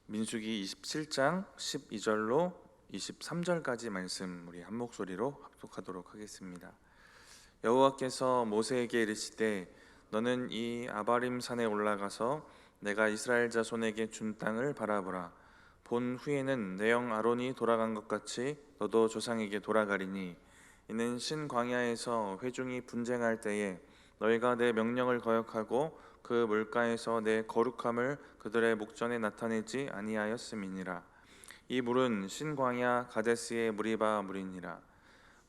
민수기 27장 12절로 23절까지 말씀 우리 한 목소리로 합독하도록 하겠습니다. 여호와께서 모세에게 이르시되 너는 이 아바림 산에 올라가서 내가 이스라엘 자손에게 준 땅을 바라보라. 본 후에는 내 형 아론이 돌아간 것 같이 너도 조상에게 돌아가리니 이는 신 광야에서 회중이 분쟁할 때에 너희가 내 명령을 거역하고 그 물가에서 내 거룩함을 그들의 목전에 나타내지 아니하였음이니라. 이 물은 신 광야 가데스의 무리바 물이니라.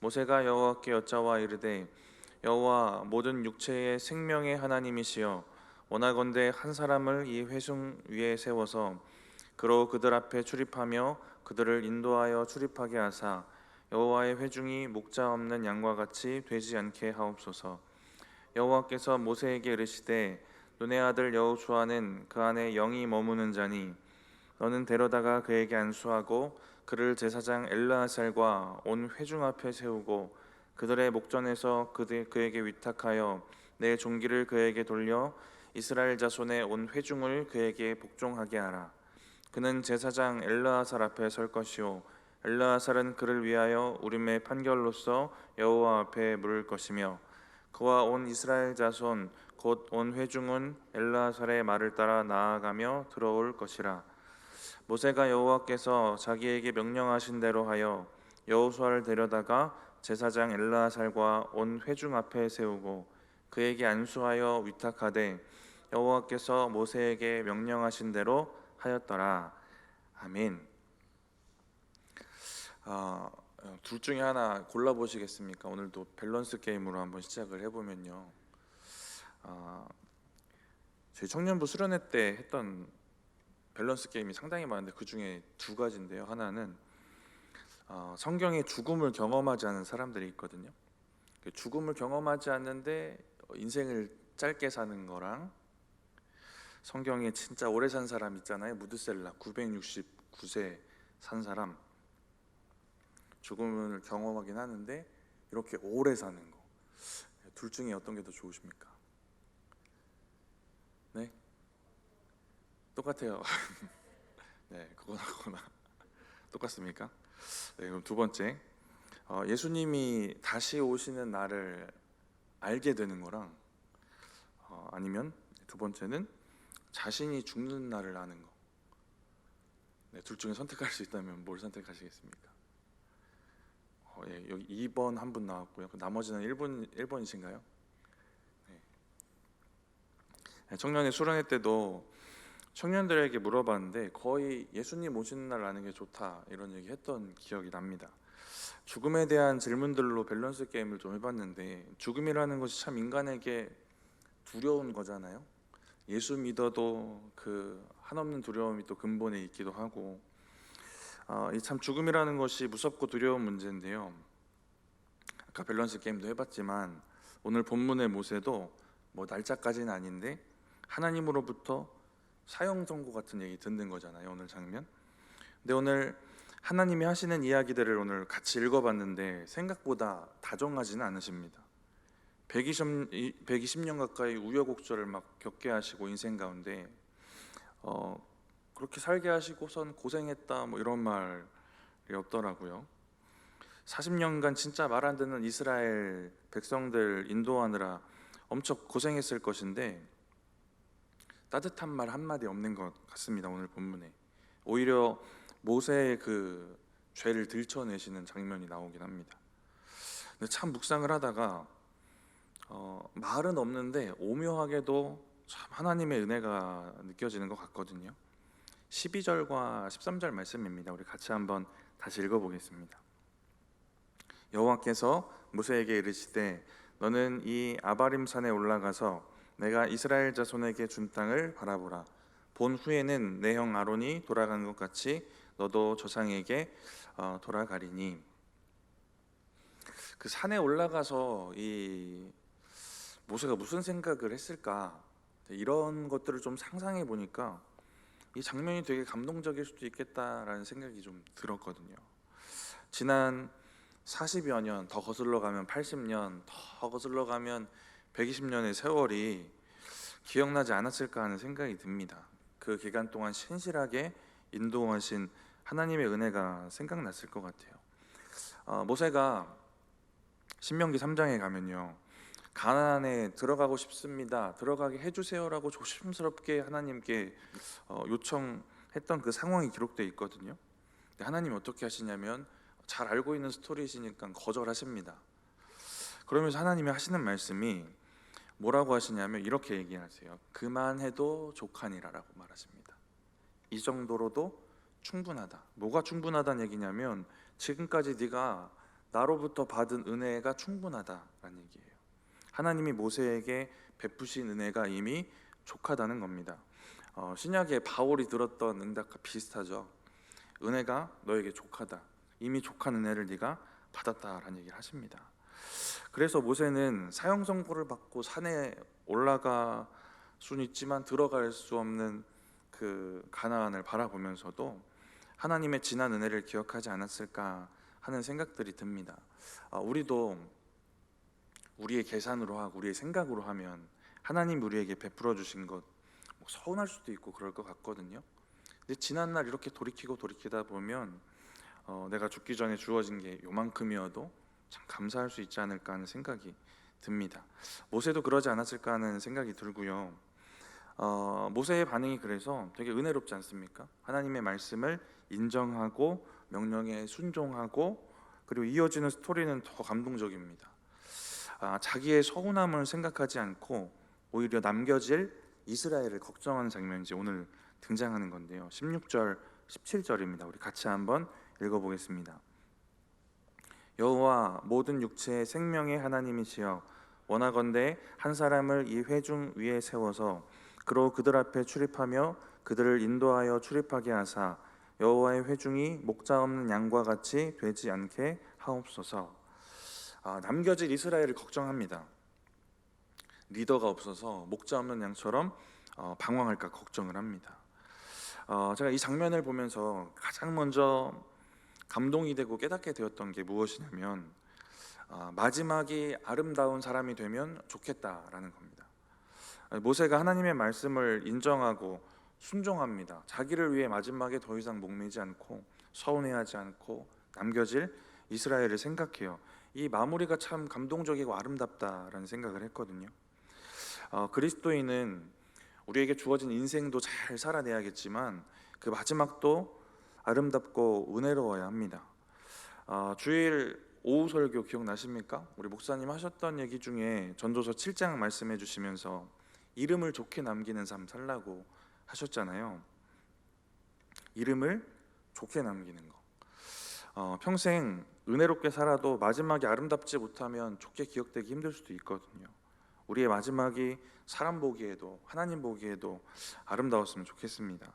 모세가 여호와께 여짜와 이르되 여호와 모든 육체의 생명의 하나님이시여 원하건대 한 사람을 이 회중 위에 세워서 그로 그들 앞에 출입하며 그들을 인도하여 출입하게 하사 여호와의 회중이 목자 없는 양과 같이 되지 않게 하옵소서. 여호와께서 모세에게 이르시되 눈의 아들 여호수아는 그 안에 영이 머무는 자니 너는 데려다가 그에게 안수하고 그를 제사장 엘르아살과 온 회중 앞에 세우고 그들의 목전에서 그에게 위탁하여 내 종기를 그에게 돌려 이스라엘 자손의 온 회중을 그에게 복종하게 하라. 그는 제사장 엘르아살 앞에 설 것이요 엘르아살은 그를 위하여 우림의 판결로서 여호와 앞에 물을 것이며 그와 온 이스라엘 자손 곧 온 회중은 엘르아살의 말을 따라 나아가며 들어올 것이라. 모세가 여호와께서 자기에게 명령하신 대로 하여 여호수아를 데려다가 제사장 엘르아살과 온 회중 앞에 세우고 그에게 안수하여 위탁하되 여호와께서 모세에게 명령하신 대로 하였더라. 아멘. 둘 중에 하나 골라보시겠습니까? 오늘도 밸런스 게임으로 한번 시작을 해보면요, 저희 청년부 수련회 때 했던 밸런스 게임이 상당히 많은데 그 중에 두 가지인데요. 하나는 성경에 죽음을 경험하지 않은 사람들이 있거든요. 죽음을 경험하지 않는데 인생을 짧게 사는 거랑, 성경에 진짜 오래 산 사람 있잖아요. 무드셀라 969세 산 사람, 죽음을 경험하긴 하는데 이렇게 오래 사는 거, 둘 중에 어떤 게 더 좋으십니까? 네? 똑같아요. 네, 그거나 똑같습니까? 네, 그럼 두 번째, 예수님이 다시 오시는 날을 알게 되는 거랑, 아니면 두 번째는 자신이 죽는 날을 아는 거. 네, 둘 중에 선택할 수 있다면 뭘 선택하시겠습니까? 예, 여기 2번 한 분 나왔고요. 나머지는 1번이신가요? 네. 청년의 수련회 때도 청년들에게 물어봤는데 거의 예수님 오시는 날 아는 게 좋다 이런 얘기 했던 기억이 납니다. 죽음에 대한 질문들로 밸런스 게임을 좀 해봤는데, 죽음이라는 것이 참 인간에게 두려운 거잖아요. 예수 믿어도 그 한없는 두려움이 또 근본에 있기도 하고, 이 참 죽음이라는 것이 무섭고 두려운 문제인데요. 아까 밸런스 게임도 해봤지만 오늘 본문의 모세도 뭐 날짜까지는 아닌데 하나님으로부터 사형 선고 같은 얘기 듣는 거잖아요, 오늘 장면. 근데 오늘 하나님이 하시는 이야기들을 오늘 같이 읽어봤는데 생각보다 다정하지는 않으십니다. 120년 가까이 우여곡절을 막 겪게 하시고 인생 가운데 그렇게 살게 하시고선 고생했다 뭐 이런 말이 없더라고요. 40년간 진짜 말 안 듣는 이스라엘 백성들 인도하느라 엄청 고생했을 것인데 따뜻한 말 한마디 없는 것 같습니다. 오늘 본문에 오히려 모세의 그 죄를 들춰내시는 장면이 나오긴 합니다. 근데 참 묵상을 하다가 말은 없는데 오묘하게도 참 하나님의 은혜가 느껴지는 것 같거든요. 12절과 13절 말씀입니다. 우리 같이 한번 다시 읽어보겠습니다. 여호와께서 모세에게 이르시되 너는 이 아바림 산에 올라가서 내가 이스라엘 자손에게 준 땅을 바라보라. 본 후에는 내 형 아론이 돌아간 것 같이 너도 조상에게 돌아가리니. 그 산에 올라가서 이 모세가 무슨 생각을 했을까, 이런 것들을 좀 상상해 보니까 이 장면이 되게 감동적일 수도 있겠다라는 생각이 좀 들었거든요. 지난 40여 년, 더 거슬러 가면 80년, 더 거슬러 가면 120년의 세월이 기억나지 않았을까 하는 생각이 듭니다. 그 기간 동안 신실하게 인도하신 하나님의 은혜가 생각났을 것 같아요. 모세가 신명기 3장에 가면요, 가나안에 들어가고 싶습니다, 들어가게 해주세요라고 조심스럽게 하나님께 요청했던 그 상황이 기록되어 있거든요. 근데 하나님이 어떻게 하시냐면, 잘 알고 있는 스토리시니까 거절하십니다. 그러면서 하나님이 하시는 말씀이 뭐라고 하시냐면 이렇게 얘기하세요. 그만해도 족하니라라고 말하십니다. 이 정도로도 충분하다. 뭐가 충분하다는 얘기냐면, 지금까지 네가 나로부터 받은 은혜가 충분하다라는 얘기예요. 하나님이 모세에게 베푸신 은혜가 이미 족하다는 겁니다. 신약에 바울이 들었던 응답과 비슷하죠. 은혜가 너에게 족하다. 이미 족한 은혜를 네가 받았다라는 얘기를 하십니다. 그래서 모세는 사형 선고를 받고 산에 올라가 수는 있지만 들어갈 수 없는 그 가나안을 바라보면서도 하나님의 진한 은혜를 기억하지 않았을까 하는 생각들이 듭니다. 우리도 우리의 계산으로 하고 우리의 생각으로 하면 하나님 우리에게 베풀어 주신 것 서운할 수도 있고 그럴 것 같거든요. 근데 지난날 이렇게 돌이키다 보면 내가 죽기 전에 주어진 게 요만큼이어도 참 감사할 수 있지 않을까 하는 생각이 듭니다. 모세도 그러지 않았을까 하는 생각이 들고요. 모세의 반응이 그래서 되게 은혜롭지 않습니까? 하나님의 말씀을 인정하고 명령에 순종하고, 그리고 이어지는 스토리는 더 감동적입니다. 자기의 서운함을 생각하지 않고 오히려 남겨질 이스라엘을 걱정하는 장면이 이제 오늘 등장하는 건데요. 16절, 17절입니다. 우리 같이 한번 읽어보겠습니다. 여호와 모든 육체의 생명의 하나님이시여, 원하건대 한 사람을 이 회중 위에 세워서 그로 그들 앞에 출입하며 그들을 인도하여 출입하게 하사 여호와의 회중이 목자 없는 양과 같이 되지 않게 하옵소서. 남겨질 이스라엘을 걱정합니다. 리더가 없어서 목자 없는 양처럼 방황할까 걱정을 합니다. 제가 이 장면을 보면서 가장 먼저 감동이 되고 깨닫게 되었던 게 무엇이냐면, 마지막이 아름다운 사람이 되면 좋겠다라는 겁니다. 모세가 하나님의 말씀을 인정하고 순종합니다. 자기를 위해 마지막에 더 이상 목매지 않고 서운해하지 않고 남겨질 이스라엘을 생각해요. 이 마무리가 참 감동적이고 아름답다라는 생각을 했거든요. 그리스도인은 우리에게 주어진 인생도 잘 살아내야겠지만 그 마지막도 아름답고 은혜로워야 합니다. 주일 오후 설교 기억나십니까? 우리 목사님 하셨던 얘기 중에 전도서 7장 말씀해 주시면서 이름을 좋게 남기는 삶 살라고 하셨잖아요. 이름을 좋게 남기는 거. 평생 은혜롭게 살아도 마지막이 아름답지 못하면 좋게 기억되기 힘들 수도 있거든요. 우리의 마지막이 사람 보기에도 하나님 보기에도 아름다웠으면 좋겠습니다.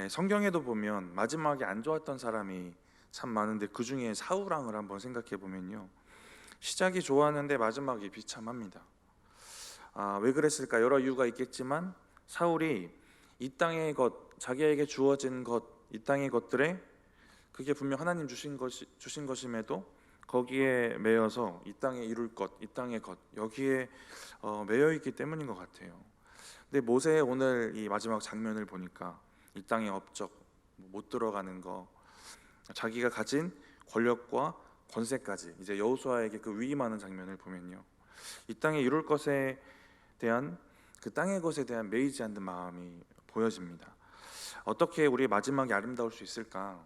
성경에도 보면 마지막이 안 좋았던 사람이 참 많은데 그 중에 사울왕을 한번 생각해 보면요, 시작이 좋았는데 마지막이 비참합니다. 왜 그랬을까? 여러 이유가 있겠지만 사울이 이 땅의 것, 자기에게 주어진 것, 이 땅의 것들에 그게 분명 하나님 주신 것임에도 거기에 매여서 이 땅에 이룰 것, 이 땅의 것, 여기에 매여 있기 때문인 것 같아요. 근데 모세의 오늘 이 마지막 장면을 보니까 이 땅의 업적, 못 들어가는 거, 자기가 가진 권력과 권세까지 이제 여호수아에게 그 위임하는 장면을 보면요, 이 땅에 이룰 것에 대한, 그 땅의 것에 대한 매이지 않는 마음이 보여집니다. 어떻게 우리의 마지막이 아름다울 수 있을까?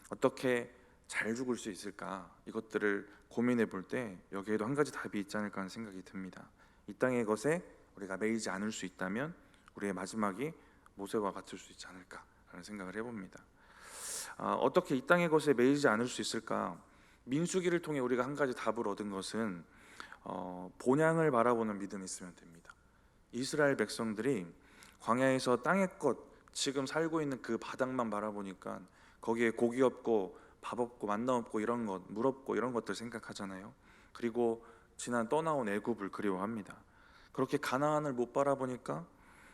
어떻게 잘 죽을 수 있을까? 이것들을 고민해 볼 때 여기에도 한 가지 답이 있지 않을까 하는 생각이 듭니다. 이 땅의 것에 우리가 매이지 않을 수 있다면 우리의 마지막이 모세와 같을 수 있지 않을까 하는 생각을 해봅니다. 어떻게 이 땅의 것에 매이지 않을 수 있을까? 민수기를 통해 우리가 한 가지 답을 얻은 것은 본향을 바라보는 믿음이 있으면 됩니다. 이스라엘 백성들이 광야에서 땅의 것, 지금 살고 있는 그 바닥만 바라보니까 거기에 고기 없고 밥 없고 만나 없고 이런 것, 물 없고 이런 것들 생각하잖아요. 그리고 지난 떠나온 애굽을 그리워합니다. 그렇게 가나안을 못 바라보니까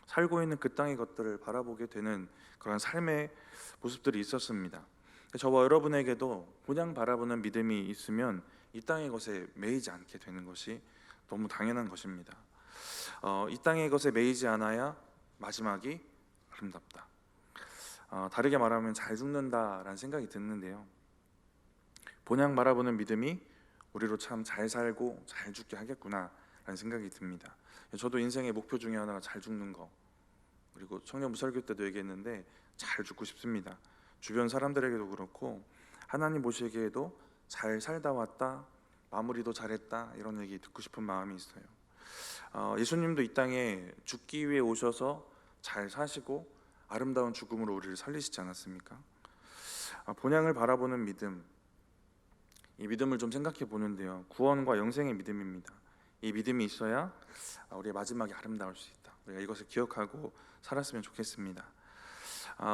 살고 있는 그 땅의 것들을 바라보게 되는 그런 삶의 모습들이 있었습니다. 저와 여러분에게도 본향 바라보는 믿음이 있으면 이 땅의 것에 매이지 않게 되는 것이 너무 당연한 것입니다. 이 땅의 것에 매이지 않아야 마지막이 아름답다. 다르게 말하면 잘 죽는다라는 생각이 드는데요. 본향 바라보는 믿음이 우리로 참 잘 살고 잘 죽게 하겠구나라는 생각이 듭니다. 저도 인생의 목표 중에 하나가 잘 죽는 거, 그리고 청년부 설교 때도 얘기했는데 잘 죽고 싶습니다. 주변 사람들에게도 그렇고 하나님 보시기에도 잘 살다 왔다, 마무리도 잘했다, 이런 얘기 듣고 싶은 마음이 있어요. 예수님도 이 땅에 죽기 위해 오셔서 잘 사시고 아름다운 죽음으로 우리를 살리시지 않았습니까? 본향을 바라보는 믿음, 이 믿음을 좀 생각해 보는데요, 구원과 영생의 믿음입니다. 이 믿음이 있어야 우리의 마지막이 아름다울 수 있다. 우리가 이것을 기억하고 살았으면 좋겠습니다.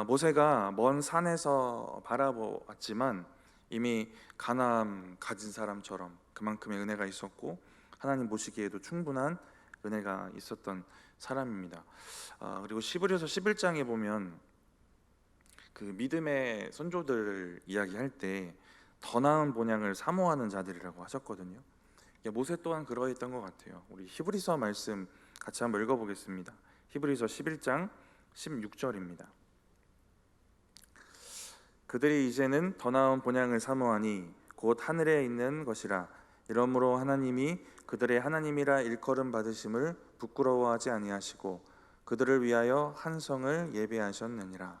모세가 먼 산에서 바라보았지만 이미 가나안 가진 사람처럼 그만큼의 은혜가 있었고 하나님 보시기에도 충분한 은혜가 있었던 사람입니다. 그리고 히브리서 11장에 보면 그 믿음의 선조들을 이야기할 때 더 나은 본향을 사모하는 자들이라고 하셨거든요. 모세 또한 그러했던 것 같아요. 우리 히브리서 말씀 같이 한번 읽어보겠습니다. 히브리서 11장 16절입니다. 그들이 이제는 더 나은 본향을 사모하니 곧 하늘에 있는 것이라. 이러므로 하나님이 그들의 하나님이라 일컬음 받으심을 부끄러워하지 아니하시고 그들을 위하여 한 성을 예비하셨느니라.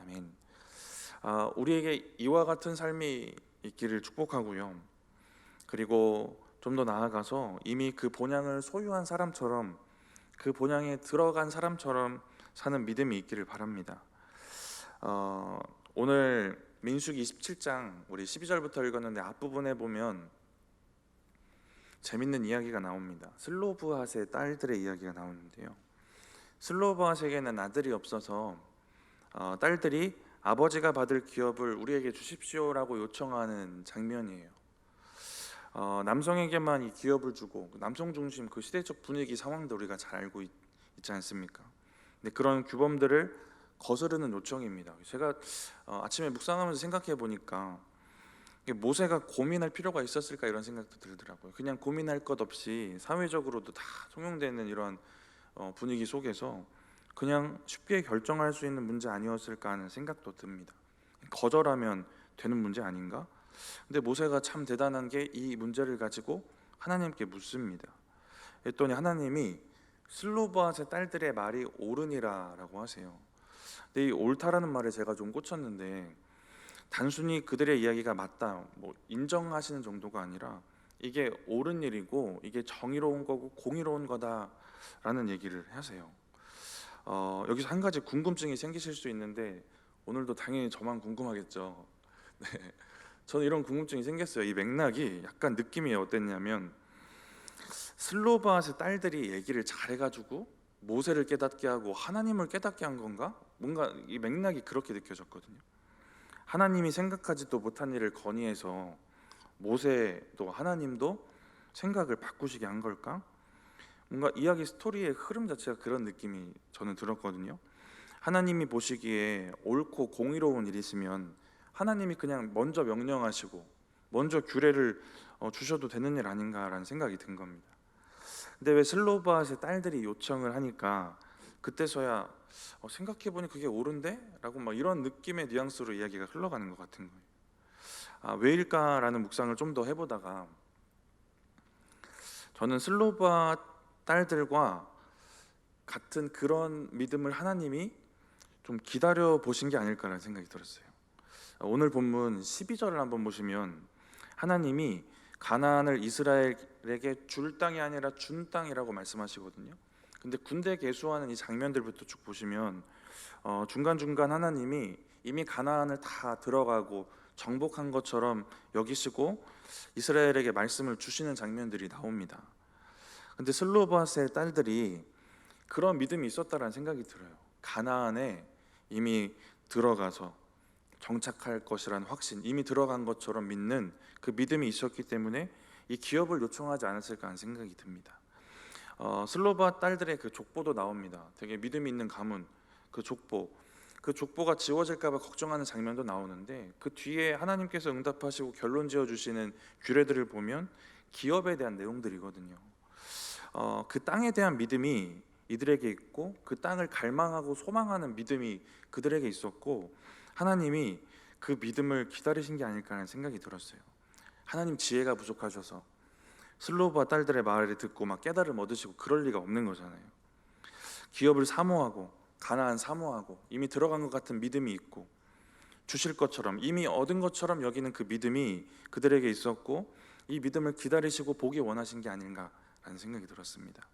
아멘. 우리에게 이와 같은 삶이 있기를 축복하고요. 그리고 좀 더 나아가서 이미 그 본향을 소유한 사람처럼, 그 본향에 들어간 사람처럼 사는 믿음이 있기를 바랍니다. 오늘 민수기 27장 우리 12절부터 읽었는데 앞부분에 보면 재밌는 이야기가 나옵니다. 슬로브핫의 딸들의 이야기가 나오는데요, 슬로브핫에게는 아들이 없어서 딸들이 아버지가 받을 기업을 우리에게 주십시오라고 요청하는 장면이에요. 남성에게만 이 기업을 주고, 남성 중심 그 시대적 분위기 상황도 우리가 잘 알고 있지 않습니까? 근데 그런 규범들을 거스르는 요청입니다. 제가 아침에 묵상하면서 생각해 보니까 모세가 고민할 필요가 있었을까 이런 생각도 들더라고요. 그냥 고민할 것 없이 사회적으로도 다 통용되는 이런 분위기 속에서 그냥 쉽게 결정할 수 있는 문제 아니었을까 하는 생각도 듭니다. 거절하면 되는 문제 아닌가? 근데 모세가 참 대단한 게 이 문제를 가지고 하나님께 묻습니다. 했더니 하나님이 슬로브핫의 딸들의 말이 옳으니라라고 하세요. 근데 이 옳다라는 말에 제가 좀 꽂혔는데, 단순히 그들의 이야기가 맞다 뭐 인정하시는 정도가 아니라 이게 옳은 일이고 이게 정의로운 거고 공의로운 거다라는 얘기를 하세요. 여기서 한 가지 궁금증이 생기실 수 있는데, 오늘도 당연히 저만 궁금하겠죠. 네, 저는 이런 궁금증이 생겼어요. 이 맥락이 약간 느낌이 어땠냐면, 슬로바앗의 딸들이 얘기를 잘해가지고 모세를 깨닫게 하고 하나님을 깨닫게 한 건가? 뭔가 이 맥락이 그렇게 느껴졌거든요. 하나님이 생각하지도 못한 일을 건의해서 모세도 하나님도 생각을 바꾸시게 한 걸까? 뭔가 이야기 스토리의 흐름 자체가 그런 느낌이 저는 들었거든요. 하나님이 보시기에 옳고 공의로운 일이시면 하나님이 그냥 먼저 명령하시고 먼저 규례를 주셔도 되는 일 아닌가라는 생각이 든 겁니다. 근데 왜 슬로바앗의 딸들이 요청을 하니까 그때서야 생각해보니 그게 옳은데? 라고 막 이런 느낌의 뉘앙스로 이야기가 흘러가는 것 같은 거예요. 왜일까라는 묵상을 좀 더 해보다가 저는 슬로바앗 딸들과 같은 그런 믿음을 하나님이 좀 기다려 보신 게 아닐까라는 생각이 들었어요. 오늘 본문 12절을 한번 보시면 하나님이 가나안을 이스라엘에게 줄 땅이 아니라 준 땅이라고 말씀하시거든요. 근데 군대 개수하는 이 장면들부터 쭉 보시면 중간중간 하나님이 이미 가나안을 다 들어가고 정복한 것처럼 여기시고 이스라엘에게 말씀을 주시는 장면들이 나옵니다. 근데 슬로바스의 딸들이 그런 믿음이 있었다라는 생각이 들어요. 가나안에 이미 들어가서 정착할 것이라는 확신, 이미 들어간 것처럼 믿는 그 믿음이 있었기 때문에 이 기업을 요청하지 않았을까 하는 생각이 듭니다. 슬로바 딸들의 그 족보도 나옵니다. 되게 믿음 있는 가문, 그 족보가 지워질까 봐 걱정하는 장면도 나오는데, 그 뒤에 하나님께서 응답하시고 결론 지어 주시는 규례들을 보면 기업에 대한 내용들이거든요. 그 땅에 대한 믿음이 이들에게 있고 그 땅을 갈망하고 소망하는 믿음이 그들에게 있었고 하나님이 그 믿음을 기다리신 게 아닐까 하는 생각이 들었어요. 하나님 지혜가 부족하셔서 슬로브와 딸들의 말을 듣고 막 깨달음 얻으시고 그럴 리가 없는 거잖아요. 기업을 사모하고 가나안 사모하고 이미 들어간 것 같은 믿음이 있고 주실 것처럼 이미 얻은 것처럼 여기는 그 믿음이 그들에게 있었고 이 믿음을 기다리시고 보기 원하신 게 아닌가라는 생각이 들었습니다.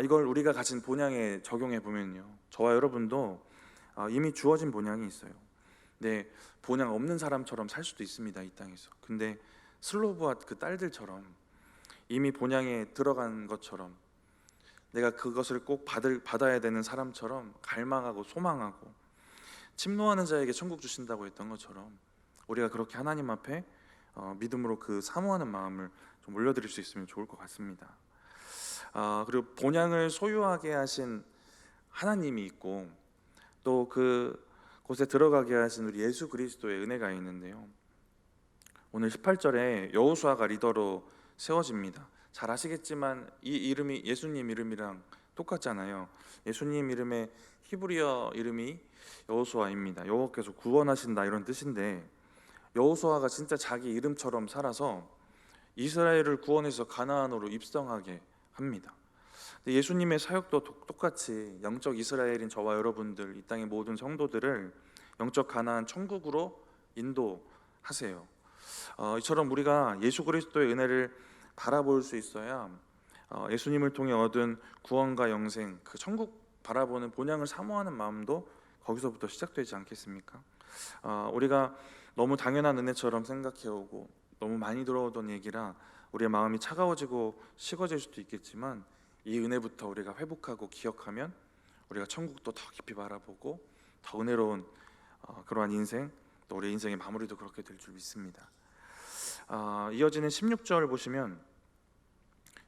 이걸 우리가 가진 본향에 적용해 보면요, 저와 여러분도 이미 주어진 본향이 있어요. 네, 본향 없는 사람처럼 살 수도 있습니다, 이 땅에서. 근데 슬로브와 그 딸들처럼 이미 본향에 들어간 것처럼 내가 그것을 꼭 받아야 되는 사람처럼 갈망하고 소망하고 침노하는 자에게 천국 주신다고 했던 것처럼 우리가 그렇게 하나님 앞에 믿음으로 그 사모하는 마음을 좀 올려드릴 수 있으면 좋을 것 같습니다. 그리고 본향을 소유하게 하신 하나님이 있고 또 그 곳에 들어가게 하신 우리 예수 그리스도의 은혜가 있는데요, 오늘 18절에 여호수아가 리더로 세워집니다. 잘 아시겠지만 이 이름이 예수님 이름이랑 똑같잖아요. 예수님 이름의 히브리어 이름이 여호수아입니다. 여호와께서 구원하신다 이런 뜻인데, 여호수아가 진짜 자기 이름처럼 살아서 이스라엘을 구원해서 가나안으로 입성하게 합니다. 예수님의 사역도 똑같이 영적 이스라엘인 저와 여러분들, 이 땅의 모든 성도들을 영적 가나안 천국으로 인도하세요. 이처럼 우리가 예수 그리스도의 은혜를 바라볼 수 있어야 예수님을 통해 얻은 구원과 영생, 그 천국 바라보는 본향을 사모하는 마음도 거기서부터 시작되지 않겠습니까? 우리가 너무 당연한 은혜처럼 생각해오고 너무 많이 들어오던 얘기라 우리의 마음이 차가워지고 식어질 수도 있겠지만, 이 은혜부터 우리가 회복하고 기억하면 우리가 천국도 더 깊이 바라보고 더 은혜로운 그러한 인생, 또 우리의 인생의 마무리도 그렇게 될 줄 믿습니다. 이어지는 16절 보시면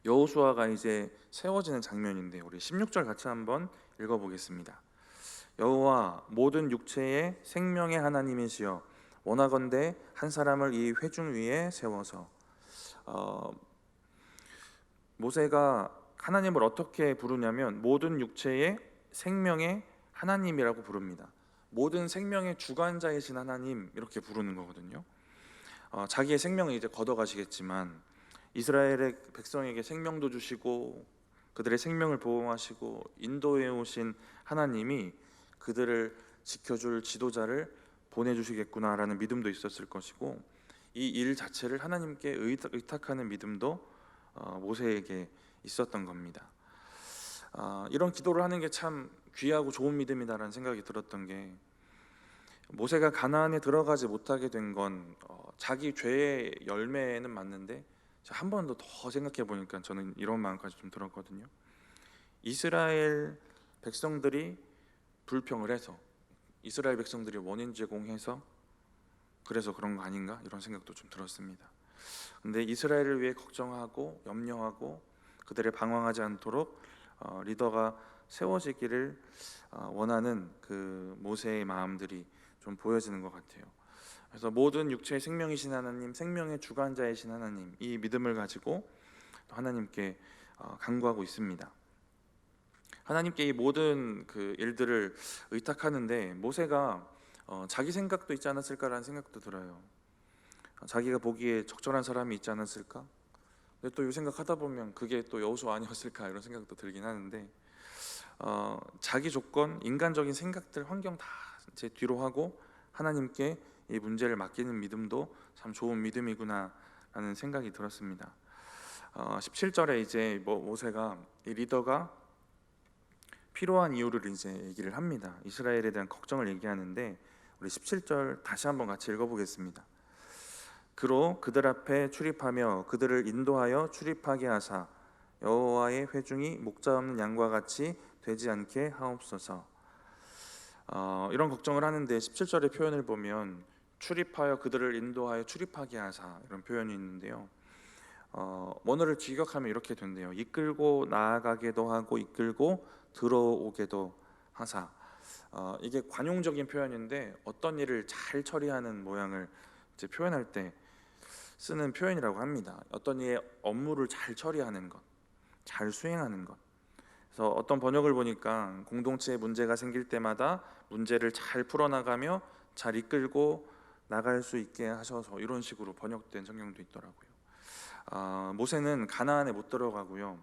여호수아가 이제 세워지는 장면인데, 우리 16절 같이 한번 읽어보겠습니다. 여호와 모든 육체의 생명의 하나님이시여, 원하건대 한 사람을 이 회중 위에 세워서. 모세가 하나님을 어떻게 부르냐면 모든 육체의 생명의 하나님이라고 부릅니다. 모든 생명의 주관자이신 하나님, 이렇게 부르는 거거든요. 자기의 생명을 이제 걷어가시겠지만 이스라엘의 백성에게 생명도 주시고 그들의 생명을 보호하시고 인도해 오신 하나님이 그들을 지켜줄 지도자를 보내주시겠구나라는 믿음도 있었을 것이고, 이 일 자체를 하나님께 의탁하는 믿음도 모세에게 있었던 겁니다. 이런 기도를 하는 게 참 귀하고 좋은 믿음이다라는 생각이 들었던 게, 모세가 가나안에 들어가지 못하게 된 건 자기 죄의 열매는 맞는데, 한 번 더 생각해 보니까 저는 이런 마음까지 좀 들었거든요. 이스라엘 백성들이 불평을 해서, 이스라엘 백성들이 원인 제공해서 그래서 그런 거 아닌가, 이런 생각도 좀 들었습니다. 근데 이스라엘을 위해 걱정하고 염려하고 그들을 방황하지 않도록 리더가 세워지기를 원하는 그 모세의 마음들이 좀 보여지는 것 같아요. 그래서 모든 육체의 생명이신 하나님, 생명의 주관자이신 하나님, 이 믿음을 가지고 하나님께 간구하고 있습니다. 하나님께 이 모든 그 일들을 의탁하는데 모세가 자기 생각도 있지 않았을까라는 생각도 들어요. 자기가 보기에 적절한 사람이 있지 않았을까? 근데 또 이 생각하다 보면 그게 또 여호수아 아니었을까, 이런 생각도 들긴 하는데, 자기 조건, 인간적인 생각들, 환경 다 이제 뒤로 하고 하나님께 이 문제를 맡기는 믿음도 참 좋은 믿음이구나 라는 생각이 들었습니다. 17절에 이제 모세가 이 리더가 필요한 이유를 이제 얘기를 합니다. 이스라엘에 대한 걱정을 얘기하는데, 우리 17절 다시 한번 같이 읽어보겠습니다. 그로 그들 앞에 출입하며 그들을 인도하여 출입하게 하사 여호와의 회중이 목자 없는 양과 같이 되지 않게 하옵소서. 이런 걱정을 하는데 17절의 표현을 보면 출입하여 그들을 인도하여 출입하게 하사, 이런 표현이 있는데요, 원어를 직역하면 이렇게 된대요. 이끌고 나아가게도 하고 이끌고 들어오게도 하사. 이게 관용적인 표현인데 어떤 일을 잘 처리하는 모양을 이제 표현할 때 쓰는 표현이라고 합니다. 어떤 일의 업무를 잘 처리하는 것, 잘 수행하는 것. 그래서 어떤 번역을 보니까 공동체에 문제가 생길 때마다 문제를 잘 풀어나가며 잘 이끌고 나갈 수 있게 하셔서 이런 식으로 번역된 성경도 있더라고요. 모세는 가나안에 못 들어가고요.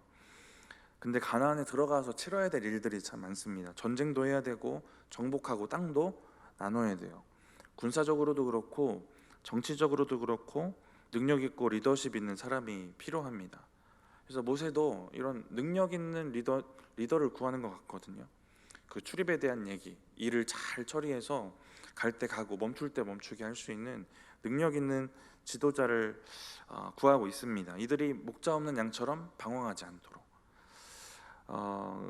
근데 가나안에 들어가서 치러야 될 일들이 참 많습니다. 전쟁도 해야 되고 정복하고 땅도 나눠야 돼요. 군사적으로도 그렇고 정치적으로도 그렇고 능력 있고 리더십 있는 사람이 필요합니다. 그래서 모세도 이런 능력 있는 리더를 구하는 것 같거든요. 그 출입에 대한 얘기, 일을 잘 처리해서 갈 때 가고 멈출 때 멈추게 할 수 있는 능력 있는 지도자를 구하고 있습니다. 이들이 목자 없는 양처럼 방황하지 않도록.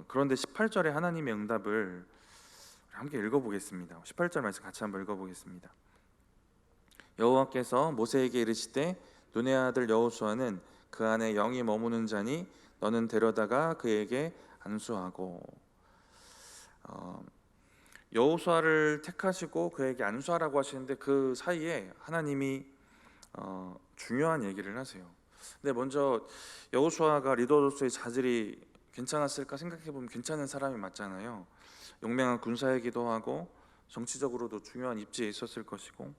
그런데 18절에 하나님의 응답을 함께 읽어보겠습니다. 18절 말씀 같이 한번 읽어보겠습니다. 여호와께서 모세에게 이르시되 눈의 아들 여호수아는 그 안에 영이 머무는 자니 너는 데려다가 그에게 안수하고. 여호수아를 택하시고 그에게 안수하라고 하시는데 그 사이에 하나님이 중요한 얘기를 하세요. 근데 먼저 여호수아가 리더로서의 자질이 괜찮았을까 생각해보면 괜찮은 사람이 맞잖아요. 용맹한 군사이기도 하고 정치적으로도 중요한 입지에 있었을 것이고,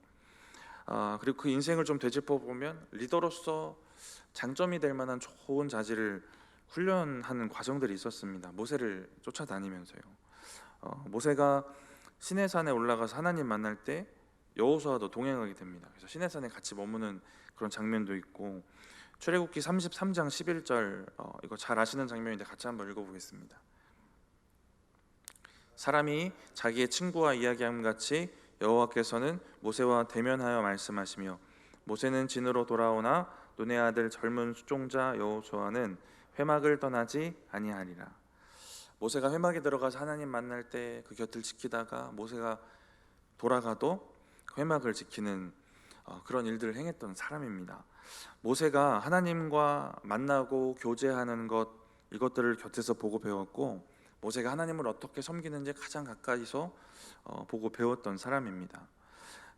그리고 그 인생을 좀 되짚어 보면 리더로서 장점이 될 만한 좋은 자질을 훈련하는 과정들이 있었습니다. 모세를 쫓아다니면서요. 모세가 시내산에 올라가서 하나님 만날 때 여호수아도 동행하게 됩니다. 그래서 시내산에 같이 머무는 그런 장면도 있고, 출애굽기 33장 11절 이거 잘 아시는 장면인데 같이 한번 읽어보겠습니다. 사람이 자기의 친구와 이야기함 같이 여호와께서는 모세와 대면하여 말씀하시며 모세는 진으로 돌아오나 눈의 아들 젊은 수종자 여호수아는 회막을 떠나지 아니하리라. 모세가 회막에 들어가서 하나님 만날 때 그 곁을 지키다가 모세가 돌아가도 회막을 지키는 그런 일들을 행했던 사람입니다. 모세가 하나님과 만나고 교제하는 것, 이것들을 곁에서 보고 배웠고, 모세가 하나님을 어떻게 섬기는지 가장 가까이서 보고 배웠던 사람입니다.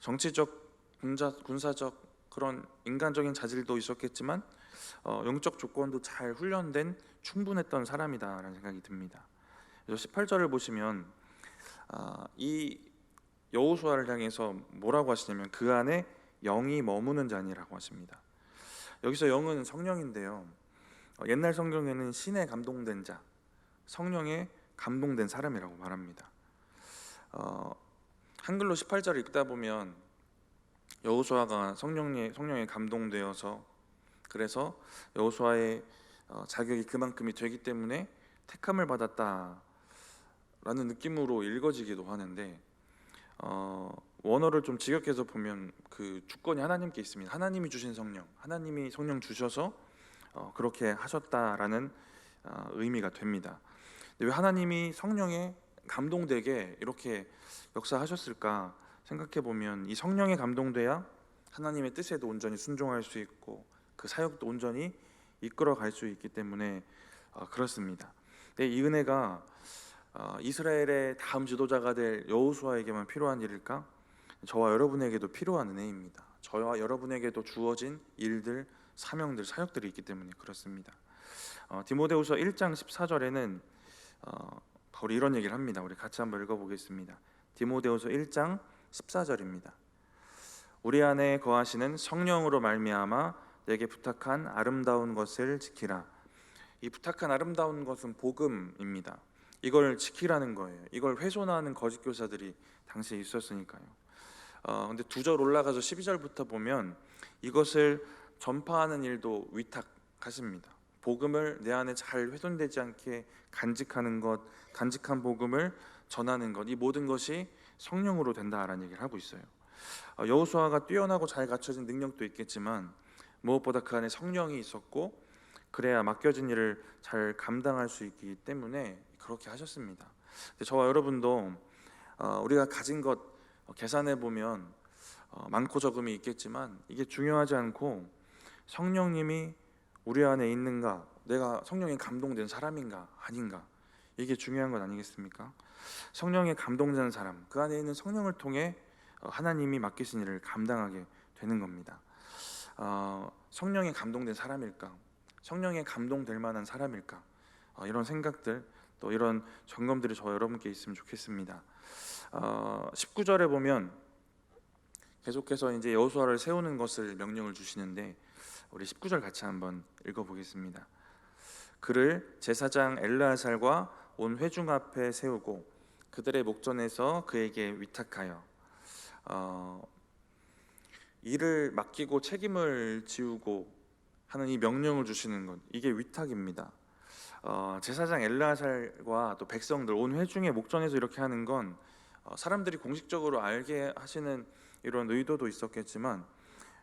정치적, 군사적 그런 인간적인 자질도 있었겠지만 영적 조건도 잘 훈련된 충분했던 사람이다라는 생각이 듭니다. 그래서 18절을 보시면 이 여호수아를 향해서 뭐라고 하시냐면 그 안에 영이 머무는 자니라고 하십니다. 여기서 영은 성령인데요. 옛날 성경에는 신에 감동된 자, 성령에 감동된 사람이라고 말합니다. 한글로 18절을 읽다 보면 여호수아가 성령에 감동되어서, 그래서 여호수아의 자격이 그만큼이 되기 때문에 택함을 받았다라는 느낌으로 읽어지기도 하는데, 원어를 좀 직역해서 보면 그 주권이 하나님께 있습니다. 하나님이 주신 성령, 하나님이 성령 주셔서 그렇게 하셨다라는 의미가 됩니다. 근데 왜 하나님이 성령에 감동되게 이렇게 역사하셨을까 생각해 보면, 이 성령에 감동돼야 하나님의 뜻에도 온전히 순종할 수 있고 그 사역도 온전히 이끌어갈 수 있기 때문에 그렇습니다. 근데 이 은혜가 이스라엘의 다음 지도자가 될 여호수아에게만 필요한 일일까? 저와 여러분에게도 필요한 은혜입니다. 저와 여러분에게도 주어진 일들, 사명들, 사역들이 있기 때문에 그렇습니다. 디모데후서 1장 14절에는 바로 이런 얘기를 합니다. 우리 같이 한번 읽어보겠습니다. 디모데후서 1장 14절입니다. 우리 안에 거하시는 성령으로 말미암아 내게 부탁한 아름다운 것을 지키라. 이 부탁한 아름다운 것은 복음입니다. 이걸 지키라는 거예요. 이걸 훼손하는 거짓 교사들이 당시에 있었으니까요. 근데 2절 올라가서 12절부터 보면 이것을 전파하는 일도 위탁하십니다. 복음을 내 안에 잘 훼손되지 않게 간직하는 것, 간직한 복음을 전하는 것, 이 모든 것이 성령으로 된다라는 얘기를 하고 있어요. 여호수아가 뛰어나고 잘 갖춰진 능력도 있겠지만 무엇보다 그 안에 성령이 있었고, 그래야 맡겨진 일을 잘 감당할 수 있기 때문에 그렇게 하셨습니다. 저와 여러분도 우리가 가진 것 계산해 보면 많고 적음이 있겠지만 이게 중요하지 않고 성령님이 우리 안에 있는가, 내가 성령에 감동된 사람인가 아닌가, 이게 중요한 것 아니겠습니까? 성령에 감동된 사람, 그 안에 있는 성령을 통해 하나님이 맡기신 일을 감당하게 되는 겁니다. 성령에 감동된 사람일까? 성령에 감동될 만한 사람일까? 이런 생각들 또 이런 점검들이 저와 여러분께 있으면 좋겠습니다. 19절에 보면 계속해서 이제 여호수아를 세우는 것을 명령을 주시는데 우리 19절 같이 한번 읽어보겠습니다. 그를 제사장 엘르아살과 온 회중 앞에 세우고 그들의 목전에서 그에게 위탁하여 일을 맡기고 책임을 지우고 하는 이 명령을 주시는 것, 이게 위탁입니다. 제사장 엘르아살과 또 백성들 온 회중의 목전에서 이렇게 하는 건 사람들이 공식적으로 알게 하시는 이런 의도도 있었겠지만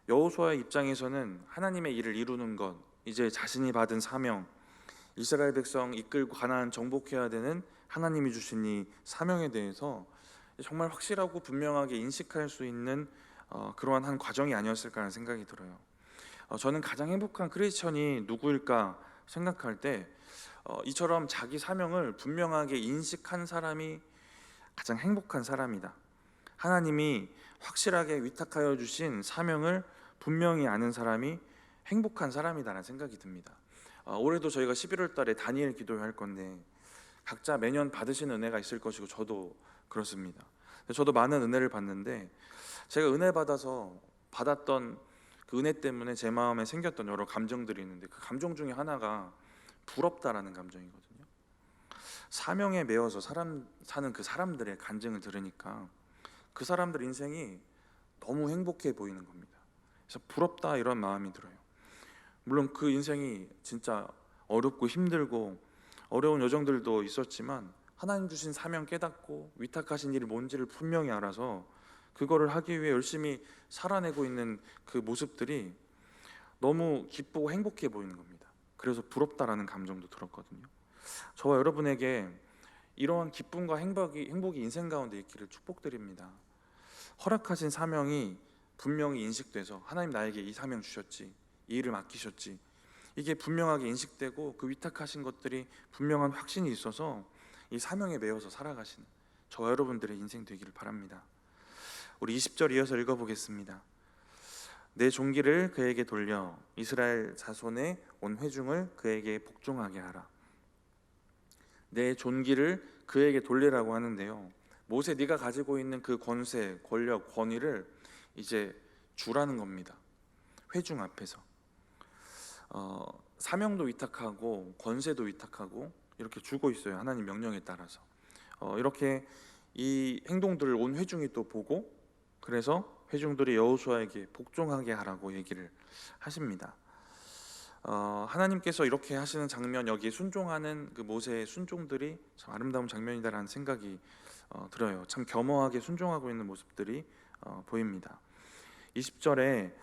여호수아의 입장에서는 하나님의 일을 이루는 것, 이제 자신이 받은 사명, 이스라엘 백성 이끌고 가나안 정복해야 되는 하나님이 주신 이 사명에 대해서 정말 확실하고 분명하게 인식할 수 있는 그러한 한 과정이 아니었을까 하는 생각이 들어요. 저는 가장 행복한 크리스천이 누구일까 생각할 때 이처럼 자기 사명을 분명하게 인식한 사람이 가장 행복한 사람이다. 하나님이 확실하게 위탁하여 주신 사명을 분명히 아는 사람이 행복한 사람이다라는 생각이 듭니다. 올해도 저희가 11월 달에 다니엘 기도회 할 건데 각자 매년 받으시는 은혜가 있을 것이고 저도 그렇습니다. 저도 많은 은혜를 받는데 제가 은혜 받아서 받았던 그 은혜 때문에 제 마음에 생겼던 여러 감정들이 있는데 그 감정 중에 하나가 부럽다라는 감정이거든요. 사명에 매여서 사는 그 사람들의 간증을 들으니까 그 사람들 인생이 너무 행복해 보이는 겁니다. 그래서 부럽다 이런 마음이 들어요. 물론 그 인생이 진짜 어렵고 힘들고 어려운 여정들도 있었지만 하나님 주신 사명 깨닫고 위탁하신 일이 뭔지를 분명히 알아서 그거를 하기 위해 열심히 살아내고 있는 그 모습들이 너무 기쁘고 행복해 보이는 겁니다. 그래서 부럽다라는 감정도 들었거든요. 저와 여러분에게 이러한 기쁨과 행복이 인생 가운데 있기를 축복드립니다. 허락하신 사명이 분명히 인식돼서 하나님 나에게 이 사명 주셨지, 이 일을 맡기셨지, 이게 분명하게 인식되고 그 위탁하신 것들이 분명한 확신이 있어서 이 사명에 매여서 살아가시는 저와 여러분들의 인생 되기를 바랍니다. 우리 20절 이어서 읽어보겠습니다. 내 종기를 그에게 돌려 이스라엘 자손의 온 회중을 그에게 복종하게 하라. 내 존귀를 그에게 돌리라고 하는데요, 모세 네가 가지고 있는 그 권세, 권력, 권위를 이제 주라는 겁니다. 회중 앞에서 사명도 위탁하고 권세도 위탁하고 이렇게 주고 있어요. 하나님 명령에 따라서 이렇게 이 행동들을 온 회중이 또 보고 그래서 회중들이 여호수아에게 복종하게 하라고 얘기를 하십니다. 하나님께서 이렇게 하시는 장면, 여기에 순종하는 그 모세의 순종들이 참 아름다운 장면이다라는 생각이 들어요. 참 겸허하게 순종하고 있는 모습들이 보입니다. 20절에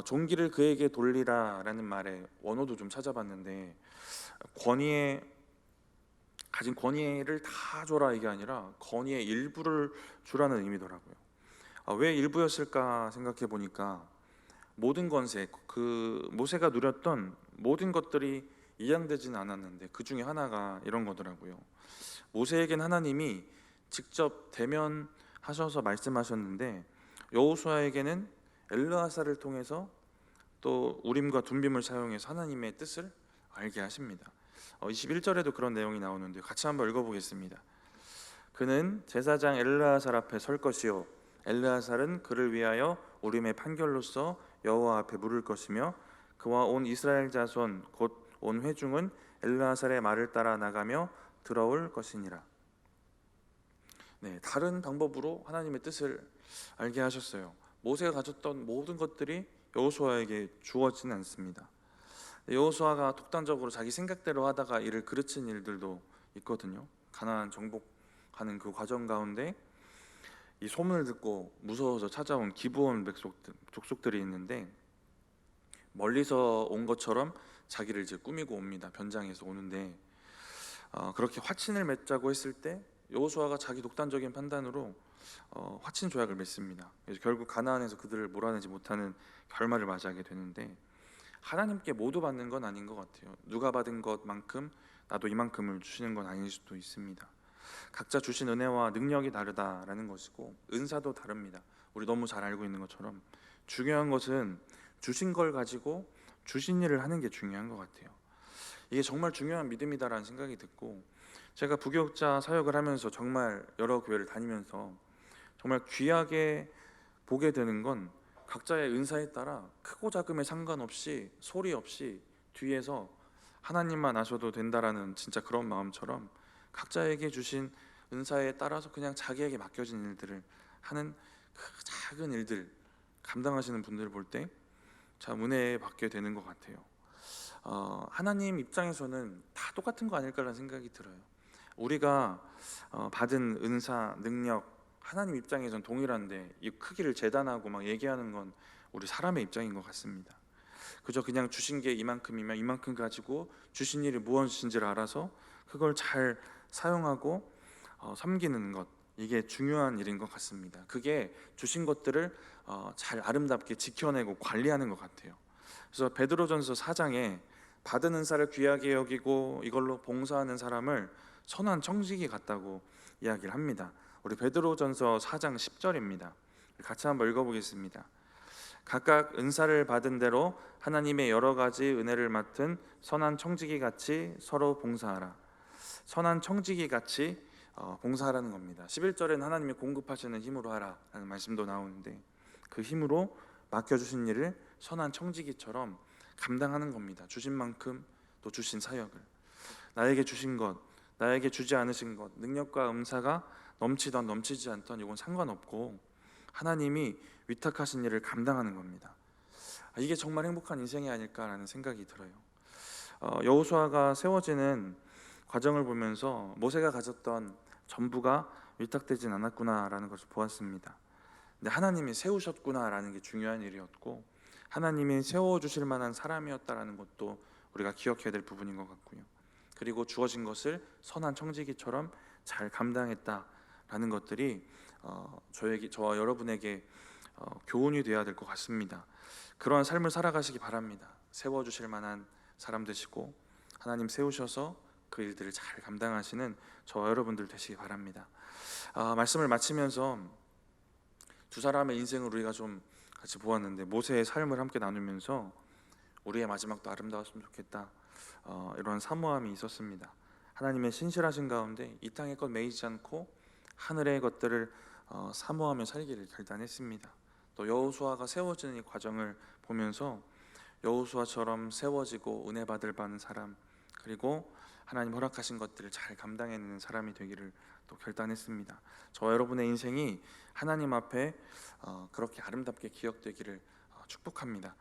종기를 그에게 돌리라라는 말의 원어도 좀 찾아봤는데 가진 권위를 다 줘라 이게 아니라 권위의 일부를 주라는 의미더라고요. 왜 일부였을까 생각해 보니까 모든 권세, 그 모세가 누렸던 모든 것들이 이양되지는 않았는데 그 중에 하나가 이런 거더라고요. 모세에겐 하나님이 직접 대면하셔서 말씀하셨는데 여호수아에게는 엘르아살을 통해서 또 우림과 둠빔을 사용해서 하나님의 뜻을 알게 하십니다. 21절에도 그런 내용이 나오는데 같이 한번 읽어보겠습니다. 그는 제사장 엘르아살 앞에 설 것이요 엘르아살은 그를 위하여 우림의 판결로서 여호와 앞에 물을 것이며 그와 온 이스라엘 자손 곧 온 회중은 엘르아살의 말을 따라 나가며 들어올 것이니라. 네, 다른 방법으로 하나님의 뜻을 알게 하셨어요. 모세가 가졌던 모든 것들이 여호수아에게 주어지는 않습니다. 여호수아가 독단적으로 자기 생각대로 하다가 이를 그르친 일들도 있거든요. 가나안 정복하는 그 과정 가운데 이 소문을 듣고 무서워서 찾아온 기브온 족속들이 있는데 멀리서 온 것처럼 자기를 이제 꾸미고 옵니다. 변장해서 오는데 그렇게 화친을 맺자고 했을 때 여호수아가 자기 독단적인 판단으로 화친 조약을 맺습니다. 그래서 결국 가나안에서 그들을 몰아내지 못하는 결말을 맞이하게 되는데 하나님께 모두 받는 건 아닌 것 같아요. 누가 받은 것만큼 나도 이만큼을 주시는 건 아닐 수도 있습니다. 각자 주신 은혜와 능력이 다르다라는 것이고 은사도 다릅니다. 우리 너무 잘 알고 있는 것처럼 중요한 것은 주신 걸 가지고 주신 일을 하는 게 중요한 것 같아요. 이게 정말 중요한 믿음이다라는 생각이 듣고 제가 부교육자 사역을 하면서 정말 여러 교회를 다니면서 정말 귀하게 보게 되는 건 각자의 은사에 따라 크고 작음에 상관없이 소리 없이 뒤에서 하나님만 아셔도 된다라는 진짜 그런 마음처럼 각자에게 주신 은사에 따라서 그냥 자기에게 맡겨진 일들을 하는 그 작은 일들 감당하시는 분들을 볼 때 참 은혜에 받게 되는 것 같아요. 하나님 입장에서는 다 똑같은 거 아닐까라는 생각이 들어요. 우리가 받은 은사, 능력 하나님 입장에선 동일한데 이 크기를 재단하고 막 얘기하는 건 우리 사람의 입장인 것 같습니다. 그저 그냥 주신 게 이만큼이면 이만큼 가지고 주신 일이 무엇인지를 알아서 그걸 잘 사용하고 섬기는 것, 이게 중요한 일인 것 같습니다. 그게 주신 것들을 잘 아름답게 지켜내고 관리하는 것 같아요. 그래서 베드로전서 4장에 받은 은사를 귀하게 여기고 이걸로 봉사하는 사람을 선한 청지기 같다고 이야기를 합니다. 우리 베드로전서 4장 10절입니다. 같이 한번 읽어보겠습니다. 각각 은사를 받은 대로 하나님의 여러 가지 은혜를 맡은 선한 청지기 같이 서로 봉사하라. 선한 청지기 같이 봉사하라는 겁니다. 11절에는 하나님이 공급하시는 힘으로 하라라는 말씀도 나오는데 그 힘으로 맡겨주신 일을 선한 청지기처럼 감당하는 겁니다. 주신 만큼 또 주신 사역을 나에게 주신 것, 나에게 주지 않으신 것, 능력과 은사가 넘치던 넘치지 않던 이건 상관없고 하나님이 위탁하신 일을 감당하는 겁니다. 이게 정말 행복한 인생이 아닐까라는 생각이 들어요. 여호수아가 세워지는 과정을 보면서 모세가 가졌던 전부가 위탁되진 않았구나라는 것을 보았습니다. 근데 하나님이 세우셨구나라는 게 중요한 일이었고 하나님이 세워주실 만한 사람이었다라는 것도 우리가 기억해야 될 부분인 것 같고요. 그리고 주어진 것을 선한 청지기처럼 잘 감당했다라는 것들이 저와 여러분에게 교훈이 되어야 될 것 같습니다. 그러한 삶을 살아가시기 바랍니다. 세워주실 만한 사람 되시고 하나님 세우셔서 그 일들을 잘 감당하시는 저와 여러분들 되시기 바랍니다. 말씀을 마치면서 두 사람의 인생을 우리가 좀 같이 보았는데 모세의 삶을 함께 나누면서 우리의 마지막도 아름다웠으면 좋겠다, 이런 사모함이 있었습니다. 하나님의 신실하신 가운데 이 땅의 것 매이지 않고 하늘의 것들을 사모하며 살기를 결단했습니다. 또 여호수아가 세워지는 이 과정을 보면서 여호수아처럼 세워지고 은혜 받을 받는 사람, 그리고 하나님 허락하신 것들을 잘 감당해내는 사람이 되기를 또 결단했습니다. 저와 여러분의 인생이 하나님 앞에 그렇게 아름답게 기억되기를 축복합니다.